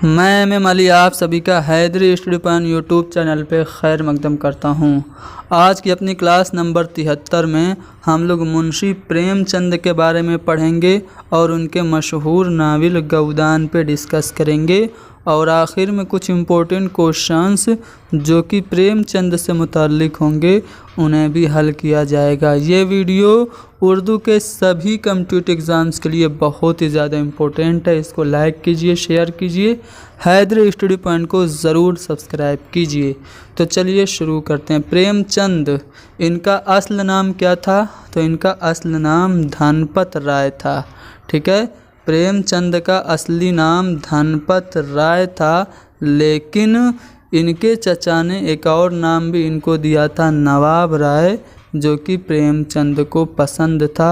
मैं एम अली आप सभी का Haidari study point YouTube channel पे खैर मकदम करता हूँ। आज की अपनी क्लास नंबर 73 में हम लोग मुंशी प्रेमचंद के बारे में पढ़ेंगे और उनके मशहूर नावल गौदान पे डिस्कस करेंगे और आखिर में कुछ इम्पोर्टेंट क्वेश्चंस जो कि प्रेमचंद से मुताल्लिक होंगे उन्हें भी हल किया जाएगा। ये वीडियो उर्दू के सभी कम्पिटिटिव एग्ज़ाम्स के लिए बहुत ही ज़्यादा इम्पोर्टेंट है। इसको लाइक कीजिए, शेयर कीजिए, हैदरी स्टडी पॉइंट को ज़रूर सब्सक्राइब कीजिए। तो चलिए शुरू करते हैं। प्रेमचंद, इनका असल नाम क्या था? तो इनका असल नाम धनपत राय था। ठीक है, प्रेमचंद का असली नाम धनपत राय था, लेकिन इनके चचा ने एक और नाम भी इनको दिया था, नवाब राय, जो कि प्रेमचंद को पसंद था।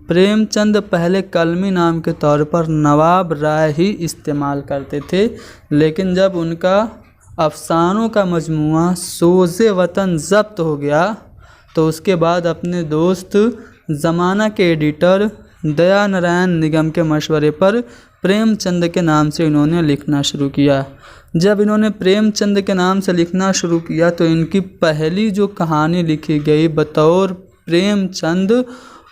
प्रेमचंद पहले कलमी नाम के तौर पर नवाब राय ही इस्तेमाल करते थे, लेकिन जब उनका अफसानों का मजमुआ सोज़े वतन ज़ब्त हो गया तो उसके बाद अपने दोस्त ज़माना के एडिटर दया नारायण निगम के मशवरे पर प्रेमचंद के नाम से इन्होंने लिखना शुरू किया। जब इन्होंने प्रेमचंद के नाम से लिखना शुरू किया तो इनकी पहली जो कहानी लिखी गई बतौर प्रेमचंद,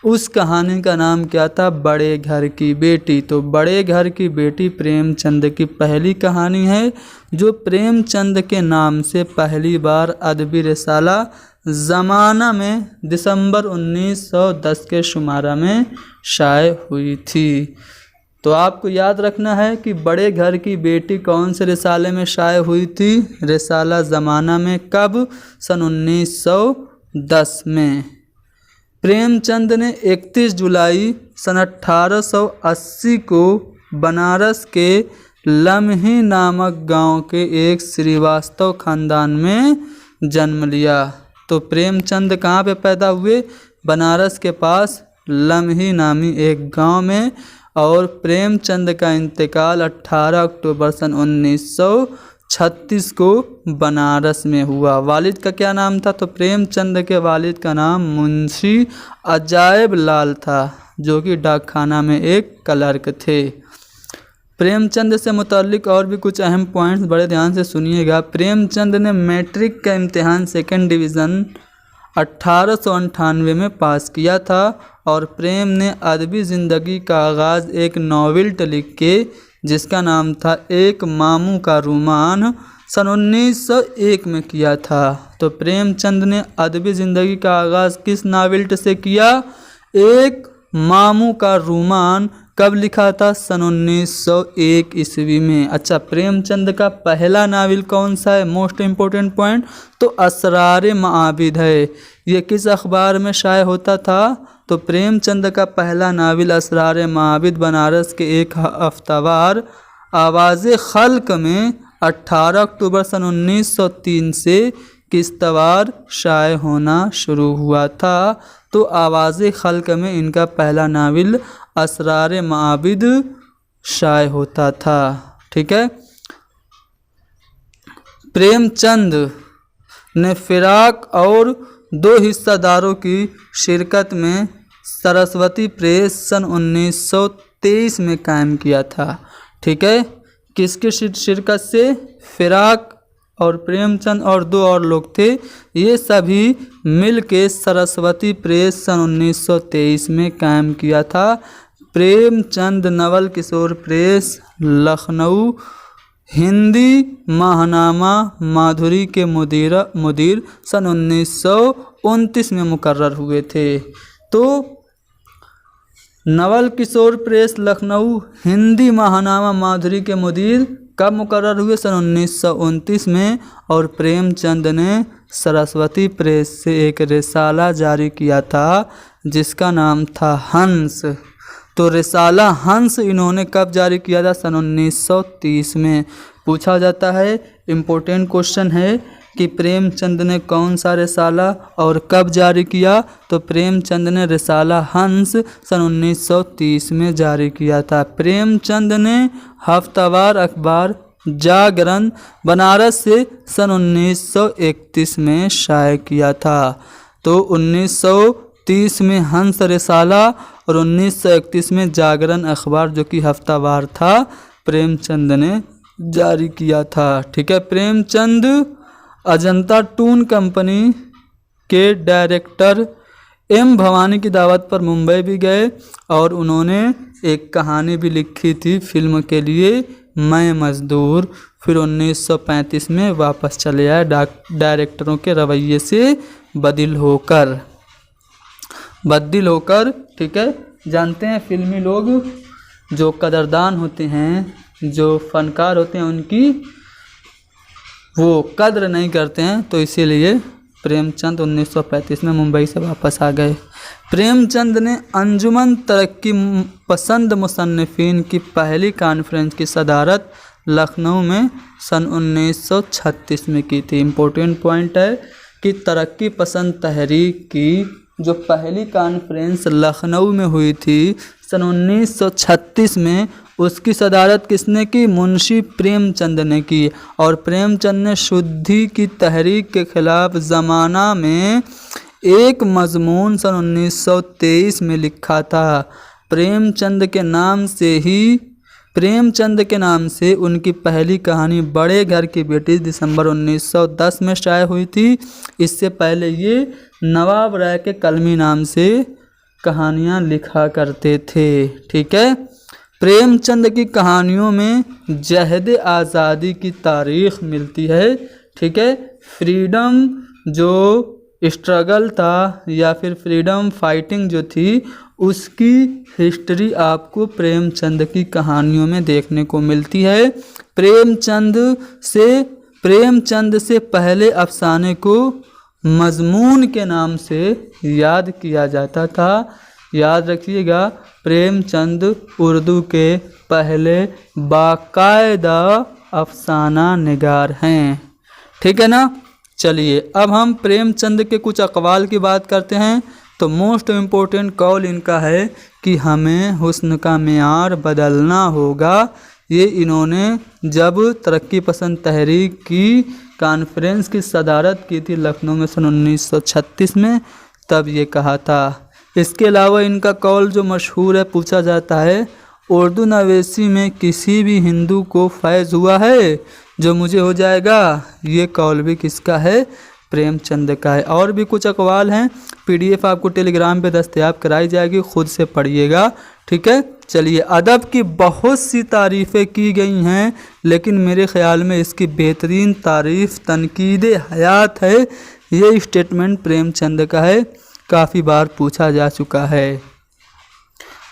उस कहानी का नाम क्या था? बड़े घर की बेटी। तो बड़े घर की बेटी प्रेमचंद की पहली कहानी है, जो प्रेमचंद के नाम से पहली बार अदबी रिसाला ज़माना में दिसंबर 1910 के शुमारा में शाये हुई थी। तो आपको याद रखना है कि बड़े घर की बेटी कौन से रिसाले में शाये हुई थी? रिसाला ज़माना में। कब? सन 1910 में। प्रेमचंद ने 31 जुलाई सन 1880 को बनारस के लम्ही नामक गांव के एक श्रीवास्तव खानदान में जन्म लिया। तो प्रेमचंद कहाँ पे पैदा हुए? बनारस के पास लम्ही नामी एक गांव में। और प्रेमचंद का इंतकाल 18 अक्टूबर सन 1936 को बनारस में हुआ। वालिद का क्या नाम था? तो प्रेमचंद के वालिद का नाम मुंशी अजायब लाल था, जो कि डाकखाना में एक क्लर्क थे। प्रेमचंद से मुताल्लिक और भी कुछ अहम पॉइंट्स बड़े ध्यान से सुनिएगा। प्रेमचंद ने मैट्रिक का इम्तिहान सेकंड डिवीज़न 1898 में पास किया था और प्रेम ने अदबी ज़िंदगी का आगाज़ एक नॉवेल लिख के, जिसका नाम था एक मामू का रुमान, सन 1901 में किया था। तो प्रेमचंद ने अदबी ज़िंदगी का आगाज़ किस नावल से किया? एक मामू का रुमान। कब लिखा था? सन 1901 ईस्वी में। अच्छा, प्रेमचंद का पहला नावल कौन सा है? मोस्ट इम्पोर्टेंट पॉइंट, तो असरार माबिद है। ये किस अखबार में शाये होता था? तो प्रेमचंद का पहला नावल असरार माबिद बनारस के एक हफ्तावार आवाज़े खल्क में 18 अक्टूबर सन 1903 से किस्तवार शाये होना शुरू हुआ था। तो आवाज़े खल्क में इनका पहला नावल असरार माबिद शाये होता था। ठीक है। प्रेमचंद ने फिराक और 2 हिस्सेदारों की शिरकत में सरस्वती प्रेस सन 1923 में कायम किया था। ठीक है, किसकी शिरकत से? फिराक और प्रेमचंद और 2 और लोग थे, ये सभी मिल के सरस्वती प्रेस सन 1923 में कायम किया था। प्रेमचंद नवल किशोर प्रेस लखनऊ हिंदी माहनामा माधुरी के मुदीर सन 1929 में मुकर्रर हुए थे। तो नवल किशोर प्रेस लखनऊ हिंदी माहनामा माधुरी के मुदीर कब मुकर्रर हुए? सन 1929 में। और प्रेमचंद ने सरस्वती प्रेस से एक रिसाला जारी किया था जिसका नाम था हंस। तो रिसाला हंस इन्होंने कब जारी किया था? सन 1930 में। पूछा जाता है, इम्पोर्टेंट क्वेश्चन है कि प्रेमचंद ने कौन सा रिसाला और कब जारी किया? तो प्रेमचंद ने रिसाला हंस सन 1930 में जारी किया था। प्रेमचंद ने हफ्तावार अखबार जागरण बनारस से सन 1931 में शाये किया था। तो 1930 में हंस रिसाला और 1931 में जागरण अखबार, जो कि हफ्तावार था, प्रेमचंद ने जारी किया था। ठीक है, प्रेमचंद अजंता टून कंपनी के डायरेक्टर एम भवानी की दावत पर मुंबई भी गए और उन्होंने एक कहानी भी लिखी थी फिल्म के लिए, मैं मजदूर। फिर 1935 में वापस चले आए डायरेक्टरों के रवैये से बदल होकर। ठीक है, जानते हैं फिल्मी लोग जो कदरदान होते हैं, जो फनकार होते हैं, उनकी वो कद्र नहीं करते हैं, तो इसीलिए प्रेमचंद 1935 में मुंबई से वापस आ गए। प्रेमचंद ने अंजुमन तरक्की पसंद मुसन्निफीन की पहली कॉन्फ्रेंस की सदारत लखनऊ में सन 1936 में की थी। इम्पोर्टेंट पॉइंट है कि तरक्की पसंद तहरीक की जो पहली कॉन्फ्रेंस लखनऊ में हुई थी सन 1936 में, उसकी सदारत किसने की? मुंशी प्रेमचंद ने की। और प्रेमचंद ने शुद्धि की तहरीक के खिलाफ ज़माना में एक मजमून सन 1923 में लिखा था। प्रेमचंद के नाम से उनकी पहली कहानी बड़े घर की बेटी दिसंबर 1910 में शाये हुई थी। इससे पहले ये नवाब राय के कलमी नाम से कहानियाँ लिखा करते थे। ठीक है, प्रेमचंद की कहानियों में जहद आज़ादी की तारीख़ मिलती है। ठीक है, फ्रीडम जो स्ट्रगल था या फिर फ्रीडम फाइटिंग जो थी, उसकी हिस्ट्री आपको प्रेमचंद की कहानियों में देखने को मिलती है। प्रेमचंद से पहले अफसाने को मजमून के नाम से याद किया जाता था। याद रखिएगा, प्रेमचंद उर्दू के पहले बाकायदा अफसाना निगार हैं। ठीक है ना। चलिए अब हम प्रेमचंद के कुछ अक़वाल की बात करते हैं। तो मोस्ट इम्पोर्टेंट कॉल इनका है कि हमें हुस्न का मेयार बदलना होगा। ये इन्होंने जब तरक्की पसंद तहरीक की कॉन्फ्रेंस की सदारत की थी लखनऊ में सन 1936 में, तब ये कहा था। इसके अलावा इनका कॉल जो मशहूर है, पूछा जाता है उर्दू नवेसी में किसी भी हिंदू को फैज़ हुआ है जो मुझे हो जाएगा। ये कॉल भी किसका है? प्रेमचंद का है। और भी कुछ अक़वाल हैं, PDF आपको टेलीग्राम पे दस्तयाब कराई जाएगी, ख़ुद से पढ़िएगा। ठीक है। चलिए, अदब की बहुत सी तारीफ़ें की गई हैं, लेकिन मेरे ख़्याल में इसकी बेहतरीन तारीफ़ तनकीद हयात है। ये स्टेटमेंट प्रेमचंद का है, काफ़ी बार पूछा जा चुका है।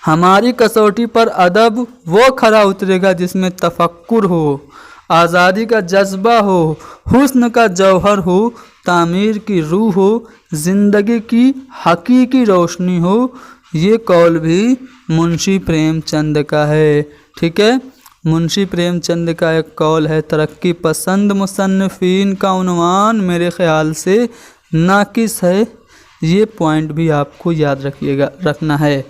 हमारी कसौटी पर अदब वो खरा उतरेगा जिसमें तफक्कुर हो, आज़ादी का जज्बा हो, हुस्न का जौहर हो, तामीर की रूह हो, ज़िंदगी की हकीकी रोशनी हो। ये कौल भी मुंशी प्रेमचंद का है। ठीक है, मुंशी प्रेमचंद का एक कौल है, तरक्की पसंद मुसन्निफ़ीन का उन्वान मेरे ख़्याल से नाकिस है। ये पॉइंट भी आपको याद रखना है।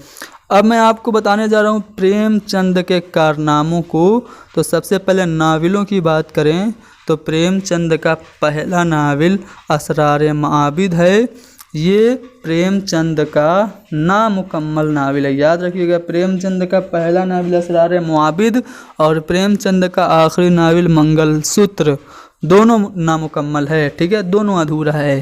अब मैं आपको बताने जा रहा हूँ प्रेमचंद के कारनामों को। तो सबसे पहले नावलों की बात करें तो प्रेमचंद का पहला नावल असरार माबिद है। ये प्रेमचंद का नामुकम्मल नावल है। याद रखिएगा, प्रेमचंद का पहला नावल असरार माबिद और प्रेमचंद का आखिरी नावल मंगलसूत्र, दोनों नामुकम्मल है। ठीक है, दोनों अधूरा है।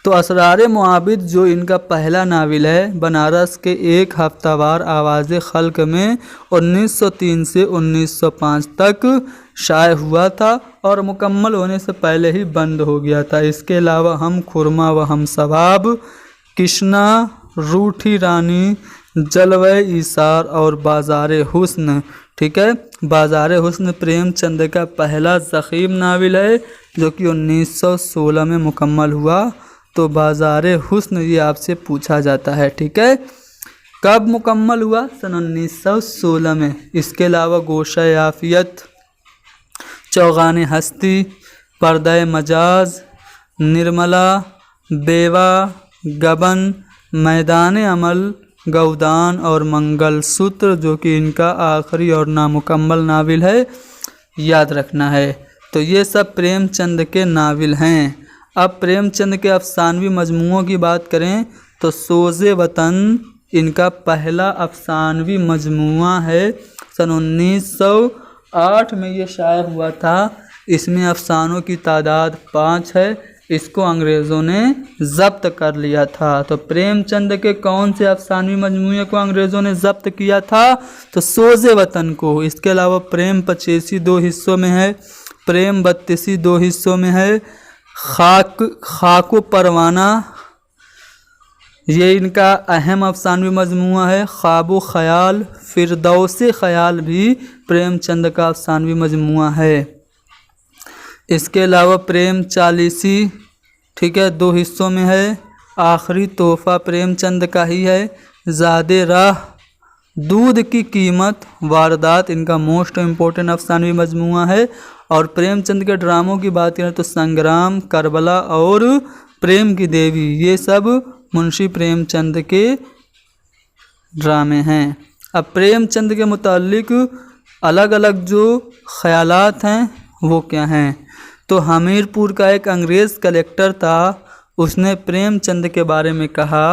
तो असरार मुआबिद जो इनका पहला नावल है, बनारस के एक हफ्तावार आवाज़ खल्क में 1903 से 1905 तक शाये हुआ था और मुकम्मल होने से पहले ही बंद हो गया था। इसके अलावा हम खुरमा व हम सवाब, किश्ना, रूठी रानी, जलवे ईसार और बाज़ार हुस्न। ठीक है, बाज़ार हुस्न प्रेमचंद का पहला ज़ख़ीम नावल है जो कि 1916 में मुकम्मल हुआ। तो बाज़ार हुस्न ये आपसे पूछा जाता है। ठीक है, कब मुकम्मल हुआ? सन 1916 में। इसके अलावा गोशा आफ़ियत, चौगान हस्ती, पर्दा मजाज, निर्मला, बेवा, गबन, मैदान अमल, गौदान और मंगलसूत्र जो कि इनका आखिरी और नामुकम्मल नावल है, याद रखना है। तो ये सब प्रेमचंद के नावल हैं। अब प्रेमचंद के अफसानवी मजमुओं की बात करें तो सोज़े वतन इनका पहला अफसानवी मजमुआ है। सन 1808 में ये शाया हुआ था। इसमें अफसानों की तादाद 5 है। इसको अंग्रेज़ों ने ज़ब्त कर लिया था। तो प्रेमचंद के कौन से अफसानवी मजमूए को अंग्रेज़ों ने ज़ब्त किया था? तो सोज़े वतन को। इसके अलावा प्रेम 85 2 हिस्सों में है, प्रेम 32 2 हिस्सों में है, खाको परवाना ये इनका अहम अफसानवी मजमूआ है। ख्वाबो ख़याल, फिरदौसे ख़याल भी प्रेमचंद का अफसानवी मजमूआ है। इसके अलावा प्रेम 40, ठीक है, 2 हिस्सों में है। आखिरी तोहफ़ा प्रेमचंद का ही है। ज़ादे राह, दूध की कीमत, वारदात इनका मोस्ट इम्पोर्टेंट अफसानवी मजमूआ है। और प्रेमचंद के ड्रामों की बात करें तो संग्राम, करबला और प्रेम की देवी ये सब मुंशी प्रेमचंद के ड्रामे हैं। अब प्रेमचंद के मुताल्लिक अलग अलग जो ख़यालात हैं वो क्या हैं? तो हमीरपुर का एक अंग्रेज़ कलेक्टर था, उसने प्रेमचंद के बारे में कहा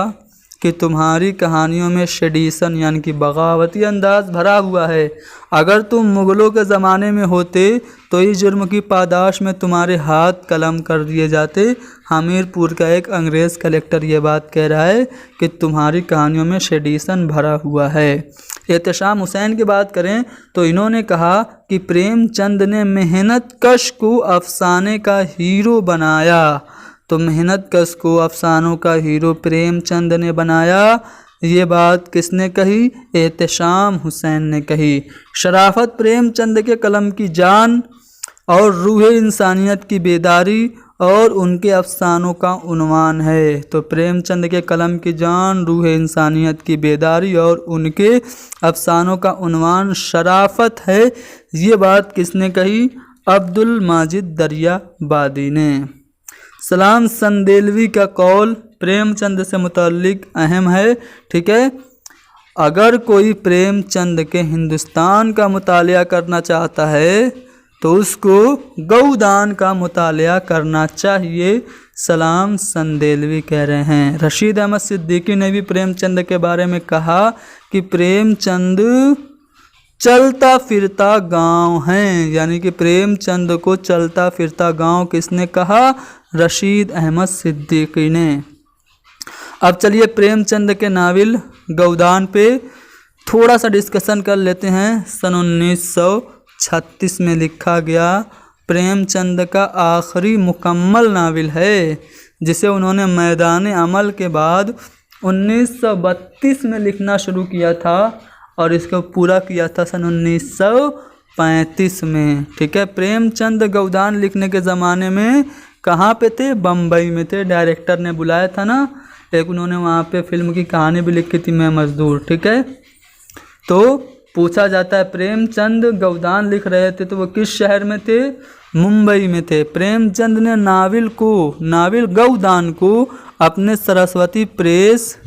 कि तुम्हारी कहानियों में शेडिशन यानी कि बगावती अंदाज भरा हुआ है। अगर तुम मुग़लों के ज़माने में होते तो इस जुर्म की पादाश में तुम्हारे हाथ कलम कर दिए जाते। हमीरपुर का एक अंग्रेज़ कलेक्टर ये बात कह रहा है कि तुम्हारी कहानियों में शेडिशन भरा हुआ है। एहतशाम हुसैन की बात करें तो इन्होंने कहा कि प्रेमचंद ने मेहनत कश को अफसाने का हीरो बनाया। तो मेहनत कश को अफसानों का हीरो प्रेमचंद ने बनाया। ये बात किसने कही? एहतशाम हुसैन ने कही। शराफत प्रेमचंद के कलम की जान और रूह इंसानियत की बेदारी और उनके अफसानों का उन्वान है। तो प्रेमचंद के कलम की जान, रूह इंसानियत की बेदारी और उनके अफसानों का उन्वान शराफत है। ये बात किसने कही? अब्दुल माजिद दरियाबादी ने। सलाम संदेलवी का कौल प्रेमचंद से मुताल्लिक अहम है, ठीक है। अगर कोई प्रेमचंद के हिंदुस्तान का मुतालिया करना चाहता है तो उसको गौदान का मुतालिया करना चाहिए, सलाम संदेलवी कह रहे हैं। रशीद अहमद सिद्दीकी ने भी प्रेमचंद के बारे में कहा कि प्रेमचंद चलता फिरता गांव हैं, यानी कि प्रेमचंद को चलता फिरता गांव किसने कहा? रशीद अहमद सिद्दीकी ने। अब चलिए प्रेमचंद के नावल गौदान पे थोड़ा सा डिस्कशन कर लेते हैं। सन 1936 में लिखा गया प्रेमचंद का आखिरी मुकम्मल नावल है, जिसे उन्होंने मैदान अमल के बाद 1932 में लिखना शुरू किया था और इसको पूरा किया था सन 1935 में, ठीक है। प्रेमचंद गौदान लिखने के ज़माने में कहाँ पे थे? बम्बई में थे। डायरेक्टर ने बुलाया था ना, एक उन्होंने वहाँ पे फिल्म की कहानी भी लिखी थी, मैं मजदूर, ठीक है। तो पूछा जाता है प्रेमचंद गौदान लिख रहे थे तो वो किस शहर में थे? मुंबई में थे। प्रेमचंद ने नावल गौदान को अपने सरस्वती प्रेस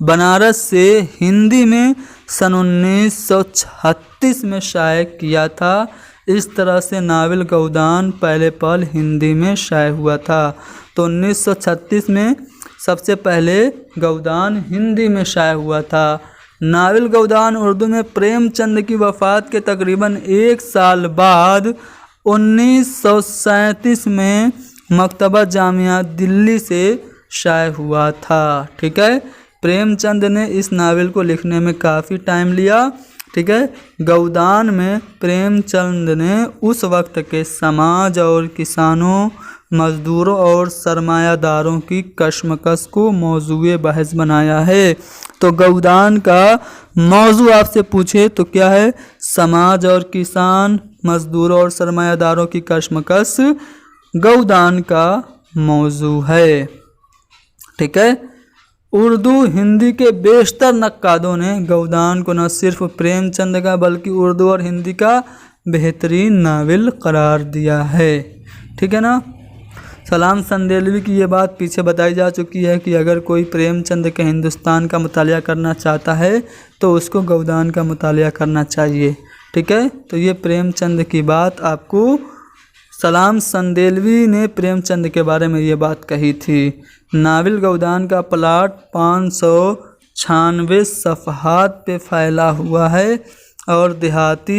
बनारस से हिंदी में सन 1936 में शाये किया था। इस तरह से नावल गौदान पहले पल हिंदी में शाये हुआ था। तो 1936 में सबसे पहले गौदान हिंदी में शाये हुआ था। नावल गौदान उर्दू में प्रेमचंद की वफ़ात के तकरीबन 1 साल बाद 1937 में मकतबा जामिया दिल्ली से शाये हुआ था, ठीक है। प्रेमचंद ने इस नावल को लिखने में काफ़ी टाइम लिया, ठीक है। गौदान में प्रेमचंद ने उस वक्त के समाज और किसानों, मज़दूरों और सरमायादारों की कशमकश को मौजूए बहस बनाया है। तो गौदान का मौजू आपसे पूछे तो क्या है? समाज और किसान, मज़दूरों और सरमायादारों की कशमकश गौदान का मौजू है, ठीक है। उर्दू हिंदी के बेशतर नक्कादों ने गौदान को न सिर्फ प्रेमचंद का बल्कि उर्दू और हिंदी का बेहतरीन नावल करार दिया है, ठीक है ना। सलाम संदेलवी की ये बात पीछे बताई जा चुकी है कि अगर कोई प्रेमचंद के हिंदुस्तान का मुतालिया करना चाहता है तो उसको गौदान का मुतालिया करना चाहिए, ठीक है। तो ये प्रेमचंद की बात आपको सलाम संदेलवी ने प्रेमचंद के बारे में ये बात कही थी। नावल गौदान का प्लाट 596 सफ़हात पे फैला हुआ है। और देहात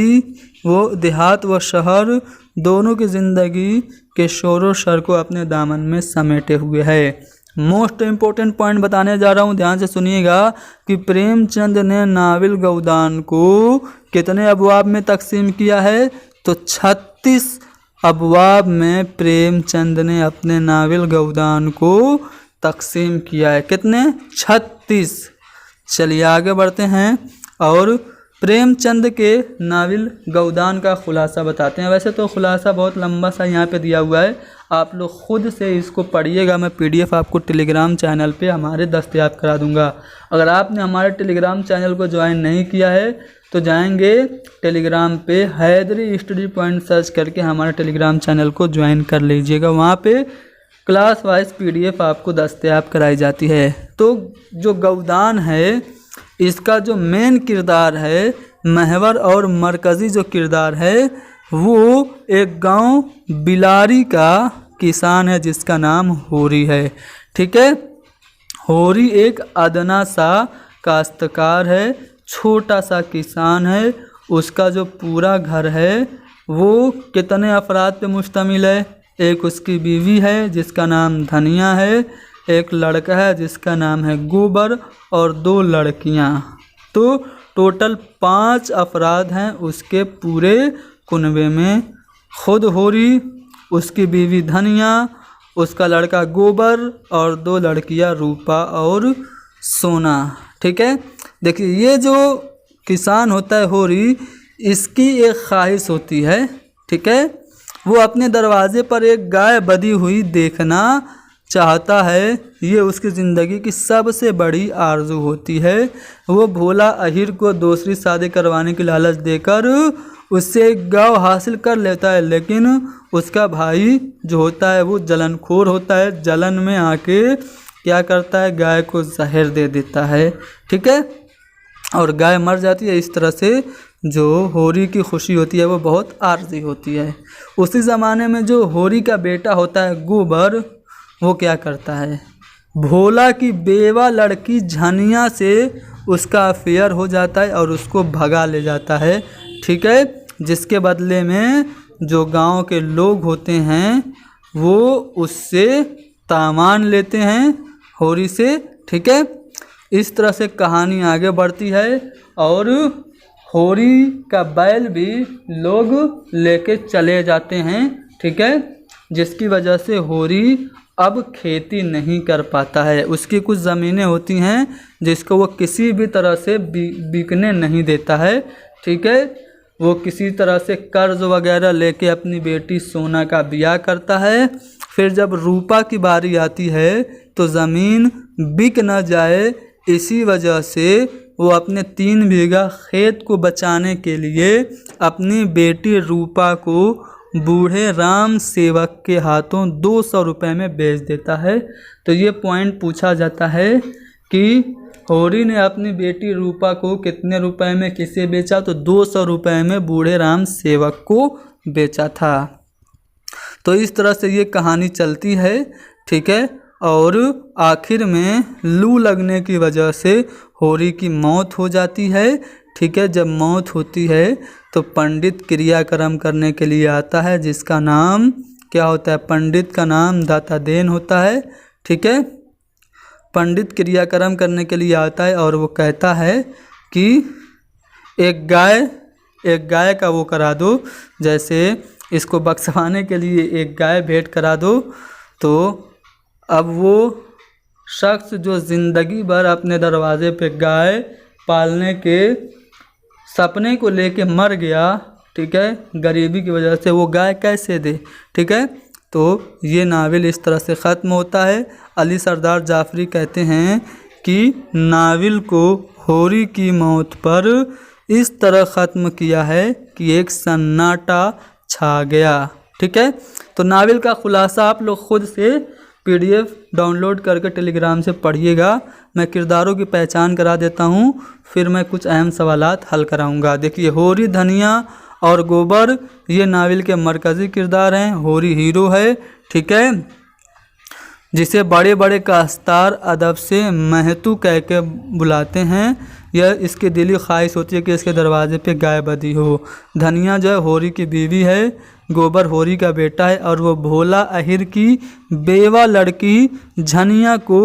व शहर दोनों की ज़िंदगी के शोर शर को अपने दामन में समेटे हुए है। मोस्ट इम्पोर्टेंट पॉइंट बताने जा रहा हूँ, ध्यान से सुनिएगा कि प्रेमचंद ने नावल गोदान को कितने अबवाब में तकसीम किया है, तो 36 अबवाब में प्रेमचंद ने अपने नावल गोदान को तकसीम किया है। कितने? 36। चलिए आगे बढ़ते हैं और प्रेमचंद के नावल गोदान का खुलासा बताते हैं। वैसे तो खुलासा बहुत लंबा सा यहाँ पे दिया हुआ है, आप लोग खुद से इसको पढ़िएगा। मैं पीडीएफ आपको टेलीग्राम चैनल पे हमारे दस्तयाब करा दूंगा। अगर आपने हमारे टेलीग्राम चैनल को ज्वाइन नहीं किया है तो जाएंगे टेलीग्राम पे हैदरी स्टडी पॉइंट सर्च करके हमारे टेलीग्राम चैनल को ज्वाइन कर लीजिएगा। वहाँ पे क्लास वाइज पीडीएफ आपको दस्तयाब कराई जाती है। तो जो गोदान है इसका जो मेन किरदार है, महवर और मरकज़ी जो किरदार है, वो एक गांव बिलारी का किसान है जिसका नाम होरी है। ठीक है, होरी एक अदना सा काश्तकार है, छोटा सा किसान है। उसका जो पूरा घर है वो कितने अफराद पे मुश्तमिल है? एक उसकी बीवी है जिसका नाम धनिया है, एक लड़का है जिसका नाम है गोबर और 2 लड़कियां। तो टोटल 5 अफराद हैं उसके पूरे कुनबे में। खुद होरी, उसकी बीवी धनिया, उसका लड़का गोबर और 2 लड़कियां रूपा और सोना। ठीक है, देखिए ये जो किसान होता है होरी, इसकी एक ख्वाहिश होती है। ठीक है, वो अपने दरवाजे पर एक गाय बंधी हुई देखना चाहता है। ये उसकी ज़िंदगी की सबसे बड़ी आरज़ू होती है। वो भोला अहिर को दूसरी शादी करवाने की लालच देकर उससे एक गाय हासिल कर लेता है, लेकिन उसका भाई जो होता है वो जलनखोर होता है। जलन में आके क्या करता है, गाय को जहर दे देता है। ठीक है, और गाय मर जाती है। इस तरह से जो होरी की खुशी होती है वो बहुत आरज़ी होती है। उसी ज़माने में जो होरी का बेटा होता है गोबर, वो क्या करता है, भोला की बेवा लड़की झनिया से उसका अफेयर हो जाता है और उसको भगा ले जाता है। ठीक है, जिसके बदले में जो गांव के लोग होते हैं वो उससे तामान लेते हैं होरी से। ठीक है, इस तरह से कहानी आगे बढ़ती है और होरी का बैल भी लोग लेके चले जाते हैं। ठीक है, जिसकी वजह से होरी अब खेती नहीं कर पाता है। उसकी कुछ ज़मीनें होती हैं जिसको वो किसी भी तरह से बिकने नहीं देता है। ठीक है, वो किसी तरह से कर्ज वगैरह लेके अपनी बेटी सोना का ब्याह करता है। फिर जब रूपा की बारी आती है तो ज़मीन बिक न जाए, इसी वजह से वो अपने 3 बीघा खेत को बचाने के लिए अपनी बेटी रूपा को बूढ़े राम सेवक के हाथों 200 रुपये में बेच देता है। तो ये पॉइंट पूछा जाता है कि होरी ने अपनी बेटी रूपा को कितने रुपए में किसे बेचा, तो 200 रुपये में बूढ़े राम सेवक को बेचा था। तो इस तरह से ये कहानी चलती है। ठीक है, और आखिर में लू लगने की वजह से होरी की मौत हो जाती है। ठीक है, जब मौत होती है तो पंडित क्रियाक्रम करने के लिए आता है, जिसका नाम क्या होता है, पंडित का नाम दाता देन होता है। ठीक है, पंडित क्रियाक्रम करने के लिए आता है और वो कहता है कि एक गाय का वो करा दो, जैसे इसको बख्शवाने के लिए एक गाय भेंट करा दो। तो अब वो शख्स जो ज़िंदगी भर अपने दरवाजे पे गाय पालने के सपने को लेके मर गया, ठीक है, गरीबी की वजह से, वो गाय कैसे दे। ठीक है, तो ये नावल इस तरह से ख़त्म होता है। अली सरदार जाफरी कहते हैं कि नावल को होरी की मौत पर इस तरह ख़त्म किया है कि एक सन्नाटा छा गया। ठीक है, तो नावल का खुलासा आप लोग खुद से पीडीएफ डाउनलोड करके टेलीग्राम से पढ़िएगा। मैं किरदारों की पहचान करा देता हूँ, फिर मैं कुछ अहम सवालात हल कराऊंगा। देखिए, होरी, धनिया और गोबर ये नावल के मरकज़ी किरदार हैं। होरी हीरो है, ठीक है, जिसे बड़े बड़े काश्तकार अदब से महतू कह के बुलाते हैं। यह इसकी दिली ख्वाहिश होती है कि इसके दरवाजे पे गाय बंधी हो। धनिया जो है होरी की बीवी है, गोबर होरी का बेटा है और वो भोला अहिर की बेवा लड़की झनिया को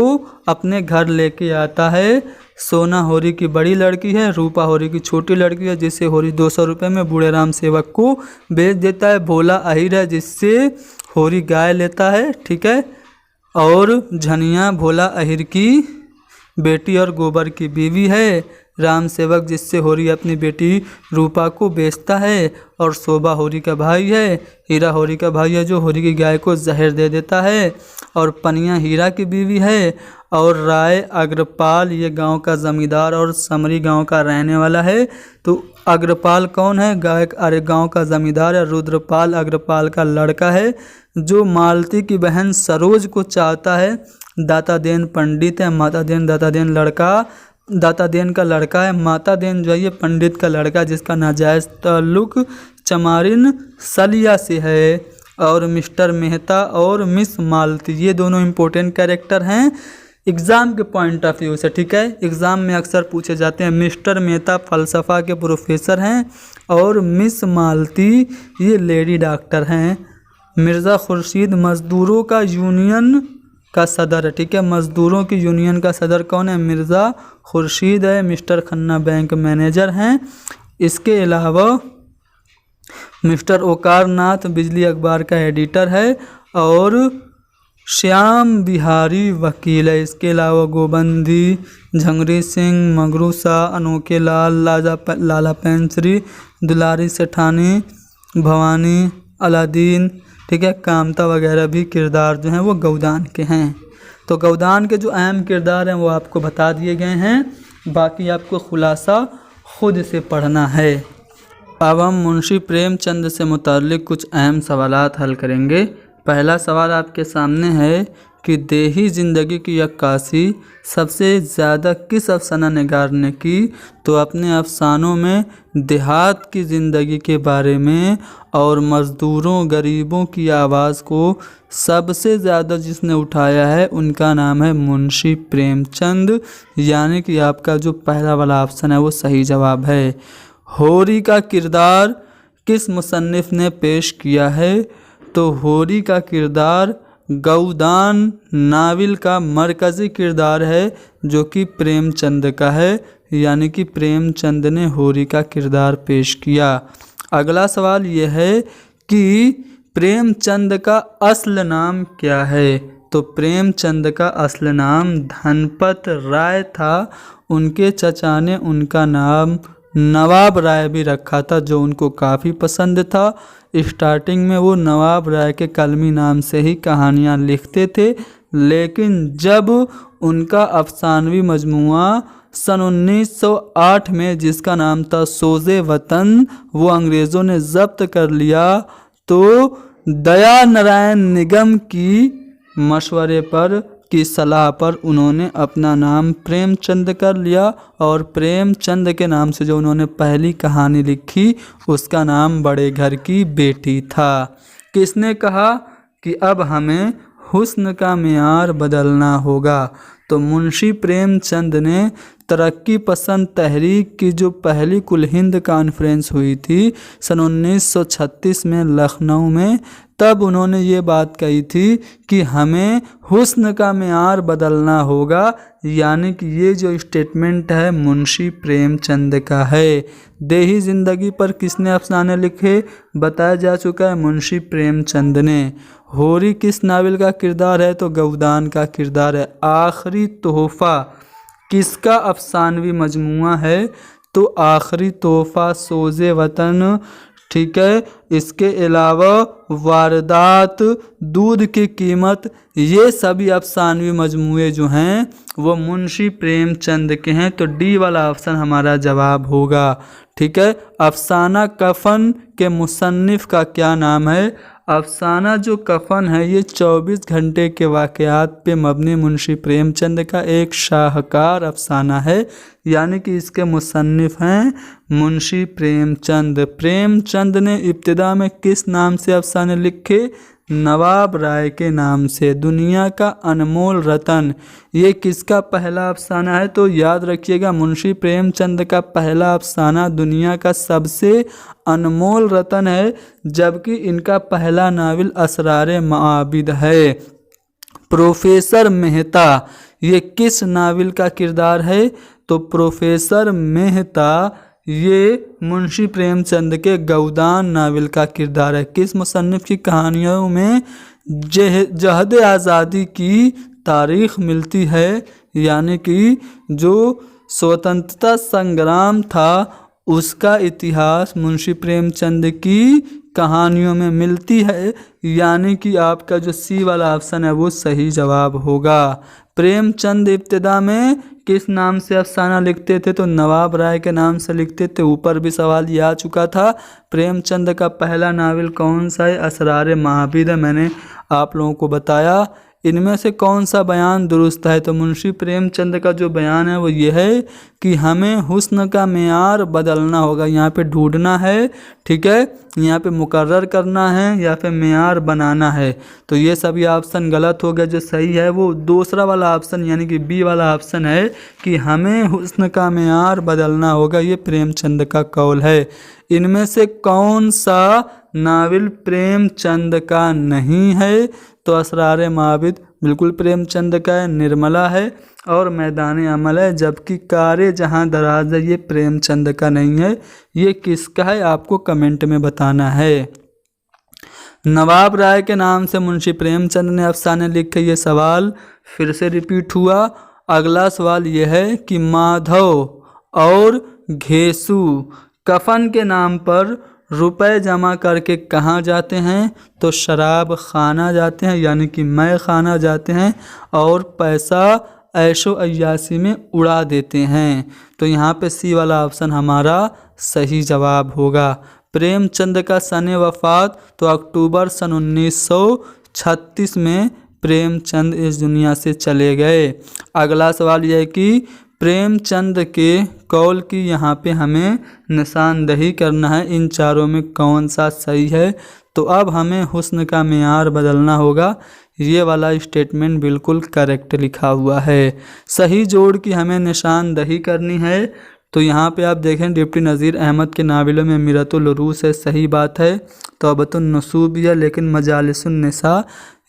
अपने घर लेके आता है। सोना होरी की बड़ी लड़की है, रूपा होरी की छोटी लड़की है, जिसे होरी 200 रुपये में बूढ़े राम सेवक को बेच देता है। भोला अहिर है जिससे होरी गाय लेता है, ठीक है। और झनिया भोला अहिर की बेटी और गोबर की बीवी है। राम सेवक जिससे होरी अपनी बेटी रूपा को बेचता है। और शोभा होरी का भाई है, हीरा होरी का भाई है जो होरी की गाय को जहर दे देता है। और पनिया हीरा की बीवी है। और राय अग्रपाल ये गांव का जमींदार और समरी गांव का रहने वाला है। तो अग्रपाल कौन है? गांव का जमींदार है। रुद्रपाल अग्रपाल का लड़का है जो मालती की बहन सरोज को चाहता है। दातादेन पंडित है, मातादेन दातादेन का लड़का है। मातादेन जो है ये पंडित का लड़का जिसका नाजायज़ ताल्लुक चमारिन सलिया से है। और मिस्टर मेहता और मिस मालती ये दोनों इम्पोर्टेंट कैरेक्टर हैं एग्ज़ाम के पॉइंट ऑफ व्यू से, ठीक है। एग्ज़ाम में अक्सर पूछे जाते हैं। मिस्टर मेहता फ़लसफ़ा के प्रोफेसर हैं और मिस मालती ये लेडी डॉक्टर हैं। मिर्ज़ा खुर्शीद मज़दूरों का यूनियन का सदर है, ठीक है। मज़दूरों की यूनियन का सदर कौन है? मिर्ज़ा खुर्शीद है। मिस्टर खन्ना बैंक मैनेजर हैं। इसके अलावा मिस्टर ओकार नाथ बिजली अखबार का एडिटर है और श्याम बिहारी वकील है। इसके अलावा गोबंदी, झंगरी सिंह, मगरू शाह, अनोखे लाल, लाला पेंसरी, दुलारी सेठानी, भवानी, अलादीन, ठीक है, कामता वगैरह भी किरदार जो हैं वो गौदान के हैं। तो गौदान के जो अहम किरदार हैं वो आपको बता दिए गए हैं, बाकी आपको खुलासा खुद से पढ़ना है। अब हम मुंशी प्रेमचंद से मुताल्लिक़ कुछ अहम सवालात हल करेंगे। पहला सवाल आपके सामने है कि देही ज़िंदगी की अक्कासी सबसे ज़्यादा किस अफसाना निगार ने की? तो अपने अफसानों में देहात की ज़िंदगी के बारे में और मज़दूरों गरीबों की आवाज़ को सबसे ज़्यादा जिसने उठाया है उनका नाम है मुंशी प्रेमचंद। यानी कि आपका जो पहला वाला ऑप्शन है वो सही जवाब है। होरी का किरदार किस मुसन्निफ़ ने पेश किया है? तो होरी का किरदार गौदान नावल का मरकज़ी किरदार है जो कि प्रेमचंद का है। यानी कि प्रेमचंद ने होरी का किरदार पेश किया। अगला सवाल यह है कि प्रेमचंद का असल नाम क्या है? तो प्रेमचंद का असल नाम धनपत राय था। उनके चचा ने उनका नाम नवाब राय भी रखा था जो उनको काफ़ी पसंद था। स्टार्टिंग में वो नवाब राय के कलमी नाम से ही कहानियाँ लिखते थे, लेकिन जब उनका अफसानवी मजमुआ सन 1908 में जिसका नाम था सोज़े वतन वो अंग्रेज़ों ने ज़ब्त कर लिया तो दया नारायण निगम की मशवरे पर की सलाह पर उन्होंने अपना नाम प्रेमचंद कर लिया और प्रेमचंद के नाम से जो उन्होंने पहली कहानी लिखी उसका नाम बड़े घर की बेटी था। किसने कहा कि अब हमें हुस्न का मेयार बदलना होगा? तो मुंशी प्रेमचंद ने तरक्की पसंद तहरीक की जो पहली कुल हिंद कॉन्फ्रेंस हुई थी सन 1936 में लखनऊ में, तब उन्होंने ये बात कही थी कि हमें हुस्न का मेयार बदलना होगा। यानी कि ये जो स्टेटमेंट है मुंशी प्रेमचंद का है। देही ज़िंदगी पर किसने अफसाने लिखे? बताया जा चुका है मुंशी प्रेमचंद ने। होरी किस नावल का किरदार है? तो गौदान का किरदार है। आखिरी तोहफ़ा किसका अफसानवी मजमुआ है? तो आखिरी तोहफ़ा सोज़े वतन, ठीक है। इसके अलावा वारदात, दूध की कीमत, ये सभी अफसानवी मजमूए जो हैं वो मुंशी प्रेमचंद के हैं। तो डी वाला ऑप्शन हमारा जवाब होगा, ठीक है। अफसाना कफन के मुसन्निफ़ का क्या नाम है? अफसाना जो कफन है ये 24 घंटे के वाक़यात पे मबनी मुंशी प्रेमचंद का एक शाहकार अफसाना है। यानी कि इसके मुसन्निफ़ हैं मुंशी प्रेमचंद। प्रेमचंद ने इब्तिदा में किस नाम से अफसाने लिखे? नवाब राय के नाम से। दुनिया का अनमोल रतन, ये किसका पहला अफसाना है? तो याद रखिएगा, मुंशी प्रेमचंद का पहला अफसाना दुनिया का सबसे अनमोल रतन है, जबकि इनका पहला नावल असरारे मआबिद है। प्रोफेसर मेहता, ये किस नावल का किरदार है? तो प्रोफेसर मेहता ये मुंशी प्रेमचंद के गौदान नावल का किरदार है। किस मुसन्निफ की कहानियों में जहद आज़ादी की तारीख मिलती है, यानी कि जो स्वतंत्रता संग्राम था उसका इतिहास मुंशी प्रेमचंद की कहानियों में मिलती है, यानी कि आपका जो सी वाला ऑप्शन है वो सही जवाब होगा। प्रेमचंद इब्तिदा में किस नाम से अफसाना लिखते थे? तो नवाब राय के नाम से लिखते थे। ऊपर भी सवाल ये आ चुका था। प्रेमचंद का पहला नावल कौन सा है? असरारे महाबीद है, मैंने आप लोगों को बताया। इनमें से कौन सा बयान दुरुस्त है? तो मुंशी प्रेमचंद का जो बयान है वो ये है कि हमें हुस्न का मेयार बदलना होगा। यहाँ पे ढूंढना है, ठीक है, यहाँ पे मुकर्रर करना है या फिर मेयार बनाना है। तो ये सभी ऑप्शन गलत हो गया। जो सही है वो दूसरा वाला ऑप्शन यानी कि बी वाला ऑप्शन है कि हमें हुस्न का मेयार बदलना होगा। ये प्रेमचंद का कौल है। इनमें से कौन सा नावल प्रेमचंद का नहीं है? तो असरारे माबिद बिल्कुल प्रेमचंद का है, निर्मला है और मैदान अमल है, जबकि कारे जहां दराज है ये प्रेमचंद का नहीं है। ये किसका है आपको कमेंट में बताना है। नवाब राय के नाम से मुंशी प्रेमचंद ने अफसाने लिखे, ये सवाल फिर से रिपीट हुआ। अगला सवाल यह है कि माधव और घेसू कफन के नाम पर रुपए जमा करके कहाँ जाते हैं? तो शराब खाना जाते हैं, यानी कि मैं खाना जाते हैं और पैसा ऐशो अय्यासी में उड़ा देते हैं। तो यहाँ पे सी वाला ऑप्शन हमारा सही जवाब होगा। प्रेमचंद का सन वफ़ात तो अक्टूबर सन 1936 में प्रेमचंद इस दुनिया से चले गए। अगला सवाल यह है कि प्रेमचंद के कौल की यहाँ पे हमें निशानदही करना है, इन चारों में कौन सा सही है? तो अब हमें हुस्न का मेयार बदलना होगा। ये वाला स्टेटमेंट बिल्कुल करेक्ट लिखा हुआ है। सही जोड़ की हमें निशानदही करनी है। तो यहाँ पे आप देखें डिप्टी नज़ीर अहमद के नावलों में मिरतुल उरूस है, सही बात है। तौबतुन नसूब भी है, लेकिन मजालिसुन निसा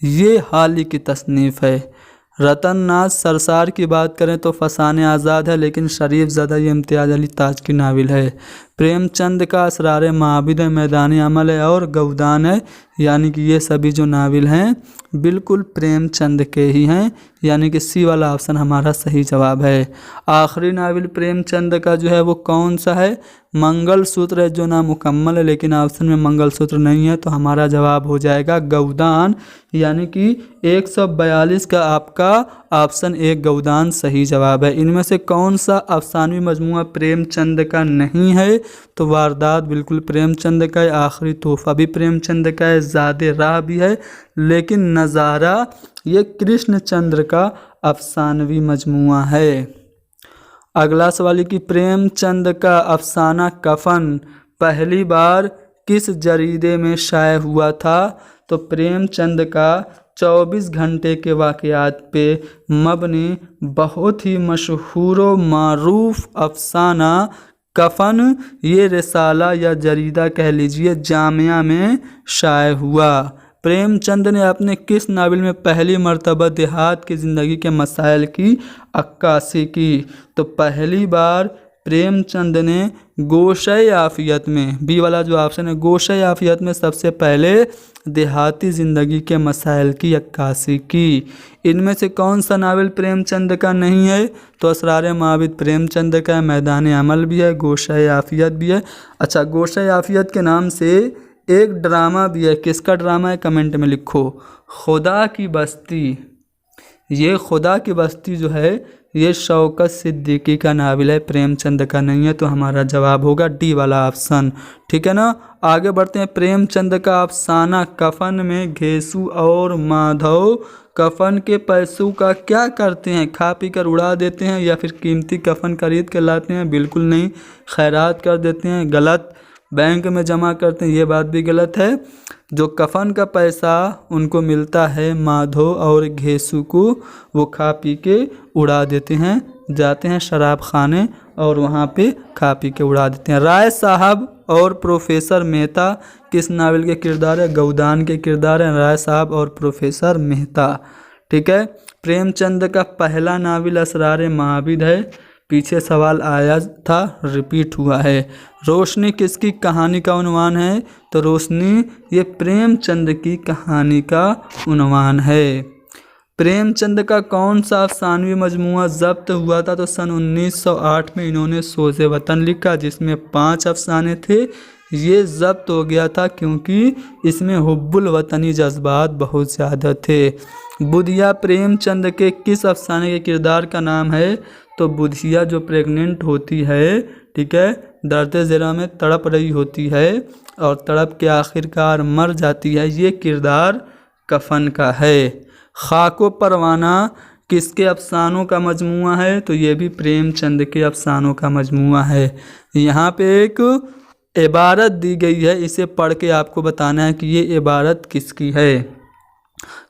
ये हाल ही की तसनीफ़ है। रतन नाज सरसार की बात करें तो फसाने आज़ाद है, लेकिन शरीफ ज़दा ये इम्तियाज़ अली ताज की नावल है। प्रेमचंद का असरारे माबिद मैदान अमल है और गौदान है, यानी कि ये सभी जो नावल हैं बिल्कुल प्रेमचंद के ही हैं, यानी कि सी वाला ऑप्शन हमारा सही जवाब है। आखिरी नावल प्रेमचंद का जो है वो कौन सा है? मंगलसूत्र है, जो ना मुकम्मल है, लेकिन ऑप्शन में मंगलसूत्र नहीं है, तो हमारा जवाब हो जाएगा गौदान, यानी कि 142 का आपका ऑप्शन एक गौदान सही जवाब है। इनमें से कौन सा अफसानवी मजमुआ प्रेमचंद का नहीं है? तो वारदात बिल्कुल प्रेमचंद का है, आखिरी तोहफा भी प्रेमचंद का है, ज़ादे राह भी है, लेकिन नज़ारा ये कृष्णचंद्र का अफसानवी मजमुआ है। अगला सवाल है कि प्रेमचंद का अफसाना कफन पहली बार किस जरीदे में शाये हुआ था? तो प्रेमचंद का 24 घंटे के वाक़यात पे मबनी बहुत ही मशहूर व मारूफ अफसाना कफन ये रिसाला या जरीदा कह लीजिए जामिया में शाये हुआ। प्रेमचंद ने अपने किस नावल में पहली मर्तबा देहात की ज़िंदगी के मसाइल की अक्कासी की? तो पहली बार प्रेमचंद ने गोशे आफियत में, बी वाला जो ऑप्शन है, गोशे आफियत में सबसे पहले देहाती ज़िंदगी के मसाइल की अक्कासी की। इनमें से कौन सा नावल प्रेमचंद का नहीं है? तो असरारे माबिद प्रेमचंद का है, मैदान अमल भी है, गोशे आफियत भी है। अच्छा, गोशे आफियत के नाम से एक ड्रामा भी है, किसका ड्रामा है कमेंट में लिखो। खुदा की बस्ती, ये खुदा की बस्ती जो है ये शौकत सिद्दीकी का नावल है, प्रेमचंद का नहीं है, तो हमारा जवाब होगा डी वाला ऑप्शन, ठीक है ना। आगे बढ़ते हैं। प्रेमचंद का अफसाना कफन में घेसू और माधव कफन के पैसों का क्या करते हैं? खा पी कर उड़ा देते हैं या फिर कीमती कफन खरीद कर लाते हैं? बिल्कुल नहीं, खैरात कर देते हैं, गलत। बैंक में जमा करते हैं, ये बात भी गलत है। जो कफन का पैसा उनको मिलता है माधो और घेसू को, वो खा पी के उड़ा देते हैं, जाते हैं शराब खाने और वहाँ पे खा पी के उड़ा देते हैं। राय साहब और प्रोफेसर मेहता किस नावल के किरदार है? गोदान के किरदार हैं राय साहब और प्रोफेसर मेहता। ठीक है। प्रेमचंद का पहला नावल असरार माबिद है। पीछे सवाल आया था, रिपीट हुआ है। रोशनी किसकी कहानी का उन्वान है? तो रोशनी ये प्रेमचंद की कहानी का उन्वान है। प्रेमचंद का कौन सा अफसानवी मजमुआ ज़ब्त हुआ था? तो सन 1908 में इन्होंने सोज़े वतन लिखा, जिसमें 5 अफसाने थे। ये ज़ब्त हो गया था क्योंकि इसमें हुब्बुल वतनी जज्बात बहुत ज़्यादा थे। बुधिया प्रेमचंद के किस अफसाने के किरदार का नाम है? तो बुधिया जो प्रेग्नेंट होती है, ठीक है, दर्द ज़रा में तड़प रही होती है और तड़प के आखिरकार मर जाती है, ये किरदार कफन का है। खाको परवाना किसके अफसानों का मजमुआ है? तो ये भी प्रेमचंद के अफसानों का मजमुआ है। यहाँ पे एक इबारत दी गई है, इसे पढ़ के आपको बताना है कि ये इबारत किसकी है।